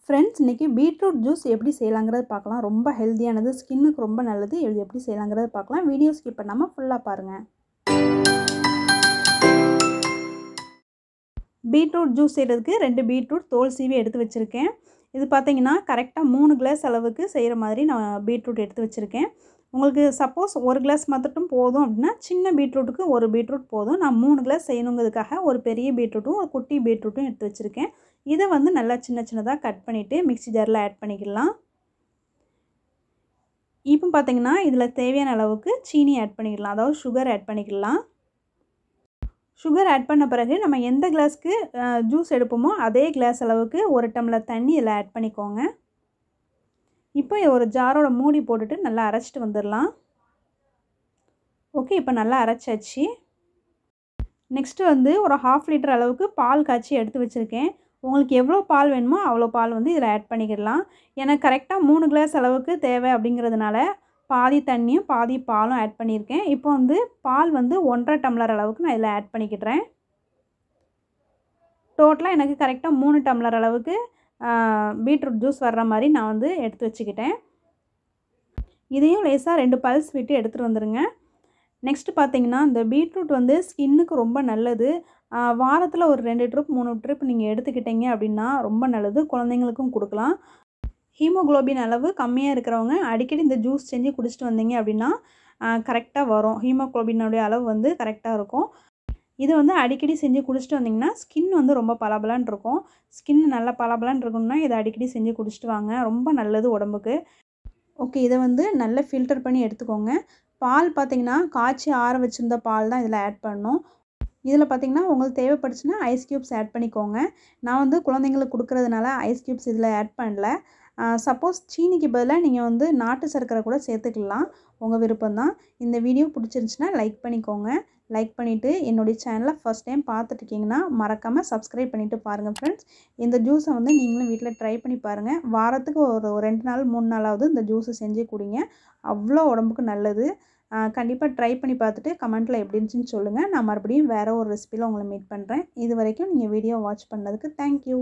Friends, இன்றைக்கி beetroot juice எப்படி செய்யலாங்கிறது பார்க்கலாம். ரொம்ப ஹெல்த்தியானது, ஸ்கின்னுக்கு ரொம்ப நல்லது. இது எப்படி செய்யலாங்கிறது பார்க்கலாம். வீடியோ ஸ்கிப் பண்ணாமல் ஃபுல்லாக பாருங்கள். பீட்ரூட் ஜூஸ் செய்கிறதுக்கு 2 பீட்ரூட் தோல் சீவி எடுத்து வச்சுருக்கேன். இது பார்த்திங்கன்னா கரெக்டாக 3 கிளாஸ் அளவுக்கு செய்கிற மாதிரி நான் பீட்ரூட் எடுத்து வச்சுருக்கேன். உங்களுக்கு சப்போஸ் 1 கிளாஸ் மட்டும் போதும் அப்படின்னா சின்ன பீட்ரூட்டுக்கு 1 பீட்ரூட் போதும். நான் 3 கிளாஸ் செய்யணுங்கிறதுக்காக ஒரு பெரிய பீட்ரூட்டும் ஒரு குட்டி பீட்ரூட்டும் எடுத்து வச்சுருக்கேன். இதை வந்து நல்லா சின்ன சின்னதாக கட் பண்ணிவிட்டு மிக்ஸி ஜாரில் ஆட் பண்ணிக்கலாம். இப்போ பார்த்திங்கன்னா இதில் தேவையான அளவுக்கு சீனி ஆட் பண்ணிக்கலாம், அதாவது சுகர் ஆட் பண்ணிக்கலாம். சுகர் ஆட் பண்ண பிறகு நம்ம எந்த கிளாஸ்க்கு ஜூஸ் எடுப்போமோ அதே கிளாஸ் அளவுக்கு 1 டம்ளர் தண்ணி இதில் ஆட் பண்ணிக்கோங்க. இப்போ ஒரு ஜாரோட மூடி போட்டுட்டு நல்லா அரைச்சிட்டு வந்துடலாம். ஓகே, இப்போ நல்லா அரைச்சாச்சு. நெக்ஸ்ட்டு வந்து ஒரு 1/2 லிட்டர் அளவுக்கு பால் காய்ச்சி எடுத்து வச்சுருக்கேன். உங்களுக்கு எவ்வளோ பால் வேணுமோ அவ்வளோ பால் வந்து இதில் ஆட் பண்ணிக்கிடலாம். எனக்கு கரெக்டாக 3 கிளாஸ் அளவுக்கு தேவை அப்படிங்கிறதுனால பாதி தண்ணியும் பாதி பாலும் ஆட் பண்ணியிருக்கேன். இப்போ வந்து பால் வந்து 1.5 டம்ளர் அளவுக்கு நான் இதில் ஆட் பண்ணிக்கிடுறேன். டோட்டலாக எனக்கு கரெக்டாக 3 டம்ளர் அளவுக்கு பீட்ரூட் ஜூஸ் வர்ற மாதிரி நான் வந்து எடுத்து வச்சுக்கிட்டேன். இதையும் லேசாக 2 பல்ஸ் விட்டு எடுத்துகிட்டு வந்துடுங்க. நெக்ஸ்ட்டு பார்த்திங்கன்னா இந்த பீட்ரூட் வந்து ஸ்கின்னுக்கு ரொம்ப நல்லது. வாரத்தில் ஒரு 2 ட்ரிப் 3 ட்ரிப் நீங்கள் எடுத்துக்கிட்டீங்க அப்படின்னா ரொம்ப நல்லது. குழந்தைங்களுக்கும் கொடுக்கலாம். ஹீமோக்ளோபின் அளவு கம்மியாக இருக்கிறவங்க அடிக்கடி இந்த ஜூஸ் செஞ்சு குடிச்சிட்டு வந்தீங்க அப்படின்னா கரெக்டாக வரும். ஹீமோக்ளோபினுடைய அளவு வந்து கரெக்டாக இருக்கும். இது வந்து அடிக்கடி செஞ்சு குடிச்சிட்டு வந்தீங்கன்னா ஸ்கின் வந்து ரொம்ப பளபளன்னு இருக்கும். ஸ்கின் நல்லா பளபளன்னு இருக்கணும்னா இதை அடிக்கடி செஞ்சு குடிச்சிட்டு வாங்க. ரொம்ப நல்லது உடம்புக்கு. ஓகே, இதை வந்து நல்லா ஃபில்டர் பண்ணி எடுத்துக்கோங்க. பால் பார்த்திங்கன்னா காய்ச்சி ஆற வச்சுருந்த பால் தான் இதில் ஆட் பண்ணணும். இதில் பார்த்திங்கன்னா உங்களுக்கு தேவைப்பட்டுச்சுன்னா ஐஸ் க்யூப்ஸ் ஆட் பண்ணிக்கோங்க. நான் வந்து குழந்தைங்களுக்கு கொடுக்குறதுனால ஐஸ் க்யூப்ஸ் இதில் ஆட் பண்ணல. சப்போஸ் சீனிக்கு பதிலாக நீங்கள் வந்து நாட்டு சர்க்கரை கூட சேர்த்துக்கலாம், உங்கள் விருப்பம்தான். இந்த வீடியோ பிடிச்சிருந்துச்சுன்னா லைக் பண்ணிக்கோங்க. லைக் பண்ணிவிட்டு என்னுடைய சேனலை ஃபஸ்ட் டைம் பார்த்துட்ருக்கீங்கன்னா மறக்காமல் சப்ஸ்கிரைப் பண்ணிவிட்டு பாருங்கள் ஃப்ரெண்ட்ஸ். இந்த ஜூஸை வந்து நீங்களும் வீட்டில் ட்ரை பண்ணி பாருங்கள். வாரத்துக்கு ஒரு 2 நாள் 3 நாளாவது இந்த ஜூஸை செஞ்சு குடிங்க. அவ்வளோ உடம்புக்கு நல்லது. கண்டிப்பாக ட்ரை பண்ணி பார்த்துட்டு கமெண்ட்டில் எப்படி இருந்துச்சுன்னு சொல்லுங்கள். நான் மறுபடியும் வேறு ஒரு ரெசிபியில் உங்களை மீட் பண்ணுறேன். இது வரைக்கும் நீங்கள் வீடியோ வாட்ச் பண்ணதுக்கு தேங்க்யூ.